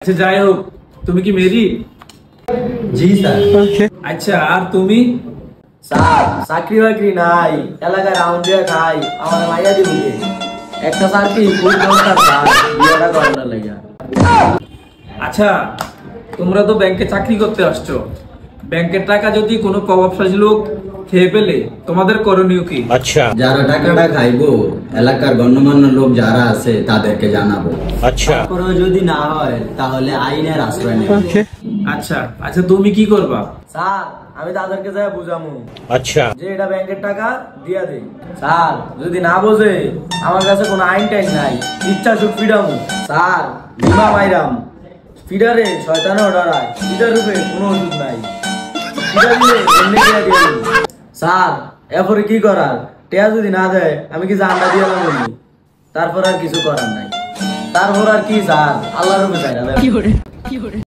আচ্ছা যাই হোক, তুমি কি মেরি? জি স্যার। আচ্ছা আর তুমি? স্যার চাকরি বাকরি নাই, এলাকায় রাউন্ড দিয়ে খাই, আমার মাইয়া দিব একটা স্যার কি খুব দরকার স্যার, বিয়েটা করানোর লাগা। আচ্ছা তোমরা তো ব্যাংকে চাকরি করতে আসছো, ব্যাংকের টাকা যদি কোনো প্রভাবশালী লোক খেয়ে ফেলে তোমাদের করণীয় কি? আচ্ছা, যারা টাকাটা খাইবো এলাকার গণ্যমান্য লোক যারা আছে তাদেরকে জানাবো। আচ্ছা, তারপরেও যদি না হয় তাহলে আইনের আশ্রয় নেব। আচ্ছা আচ্ছা তুমি কি করবা? স্যার আমি তাদেরকে যাই বুঝামু আচ্ছা, যে এটা ব্যাংকের টাকা দিয়া দেই। স্যার যদি না বোঝে, আমার কাছে কোনো আইন টাইন নাই, ইচ্ছা সুখ ফিডামু। স্যার বিমা মাইরাম, ফিডারে শয়তানও ডরায়, ফিডার রূপে কোনো ওষুধ নাই, ফিডার দিলে এমনি দিয়া দিয়ে দিবো। স্যার এরপরে কি করার, টেয়া যদি না দেয় আমি কি জানলা দিয়ে বলি, তারপর আর কিছু করার নাই। তারপর আর কি স্যার, আল্লাহর উপরে ছাইড়া দেন।